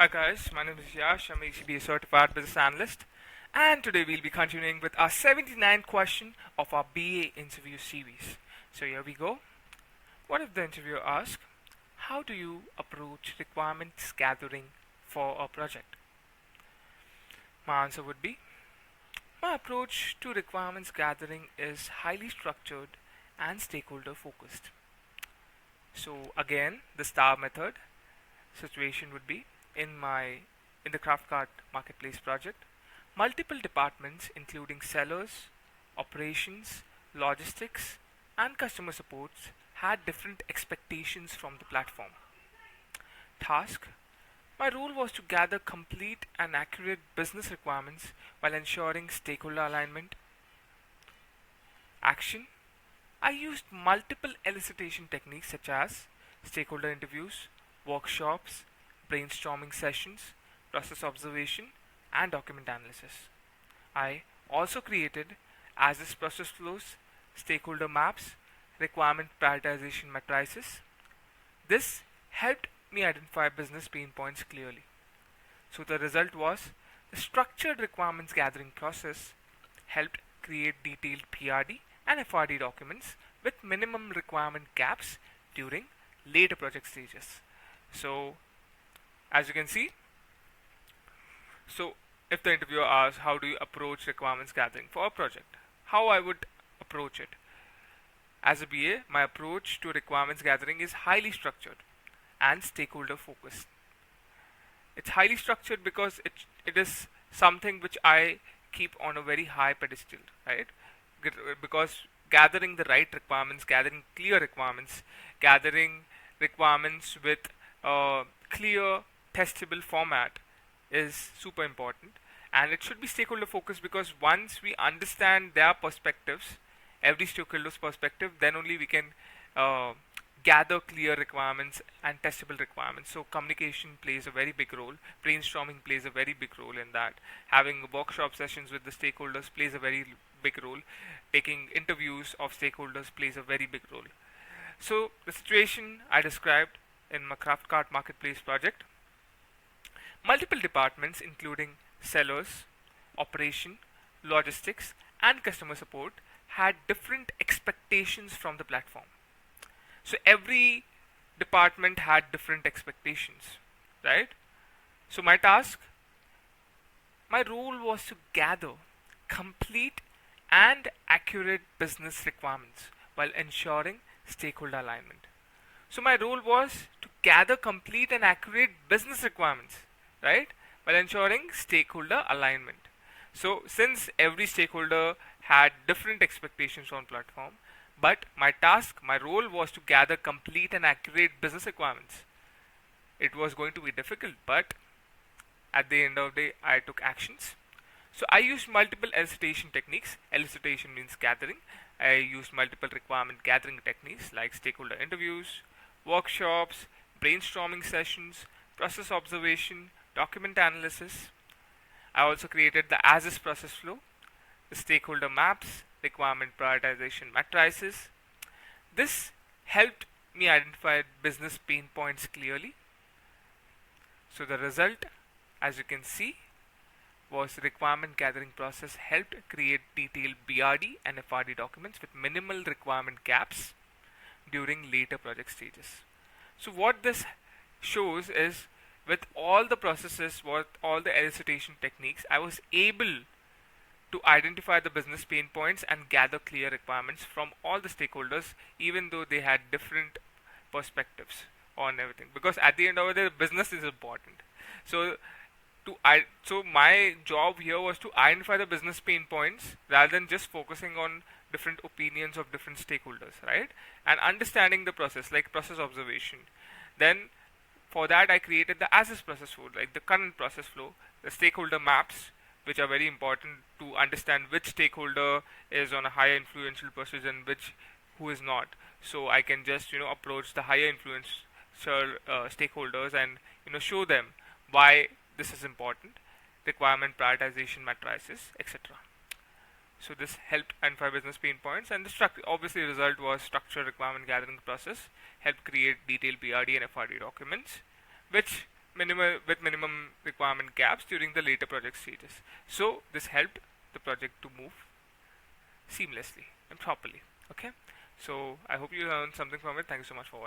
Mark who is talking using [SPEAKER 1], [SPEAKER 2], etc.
[SPEAKER 1] Hi guys, my name is Yash. I'm a certified business analyst, and today we'll be continuing with our 79th question of our BA interview series. So here we go. What if the interviewer asks, how do you approach requirements gathering for a project? My answer would be, my approach to requirements gathering is highly structured and stakeholder focused. So again, the star method situation would be in the CraftCart marketplace project, multiple departments including sellers, operations, logistics, and customer supports had different expectations from the platform. Task: my role was to gather complete and accurate business requirements while ensuring stakeholder alignment. Action: I used multiple elicitation techniques such as stakeholder interviews, workshops, brainstorming sessions, process observation, and document analysis. I also created as is process flows, stakeholder maps, requirement prioritization matrices. This helped me identify business pain points clearly. So the result was the structured requirements gathering process helped create detailed PRD and FRD documents with minimum requirement gaps during later project stages. So as you can see, so if the interviewer asks how do you approach requirements gathering for a project, how I would approach it. As a BA, my approach to requirements gathering is highly structured and stakeholder focused. It's highly structured because it is something which I keep on a very high pedestal, right? Because gathering the right requirements, gathering clear requirements, gathering requirements with a clear testable format is super important, and it should be stakeholder focused because once we understand their perspectives, every stakeholder's perspective, then only we can uh, gather clear requirements and testable requirements. So communication plays a very big role, brainstorming plays a very big role in that, having workshop sessions with the stakeholders plays a very big role, taking interviews of stakeholders plays a very big role. So the situation I described in my CraftCart marketplace project, multiple departments including sellers, operation, logistics, and customer support had different expectations from the platform. So every department had different expectations, right? So my role was to gather complete and accurate business requirements while ensuring stakeholder alignment. So my role was to gather complete and accurate business requirements, right, while ensuring stakeholder alignment. So since every stakeholder had different expectations on platform, but my role was to gather complete and accurate business requirements. It was going to be difficult, but at the end of the day, I took actions. So I used multiple elicitation techniques. Elicitation means gathering. I used multiple requirement gathering techniques like stakeholder interviews, workshops, brainstorming sessions, process observation, document analysis. I also created the as-is process flow, the stakeholder maps, requirement prioritization matrices. This helped me identify business pain points clearly. So the result, as you can see, was the requirement gathering process helped create detailed BRD and FRD documents with minimal requirement gaps during later project stages. So what this shows is with all the processes, with all the elicitation techniques, I was able to identify the business pain points and gather clear requirements from all the stakeholders, even though they had different perspectives on everything. Because at the end of the day, business is important. So so my job here was to identify the business pain points rather than just focusing on different opinions of different stakeholders, right? And understanding the process, like process observation. Then for that I created the as-is process flow, like the current process flow, the stakeholder maps, which are very important to understand which stakeholder is on a higher influential process and which who is not. So I can just approach the higher influential stakeholders and show them why this is important, requirement prioritization matrices, etc. So this helped identify business pain points, and the obviously result was structured requirement gathering process helped create detailed BRD and FRD documents, which minimum requirement gaps during the later project stages. So this helped the project to move seamlessly and properly. Okay, so I hope you learned something from it. Thank you so much for watching.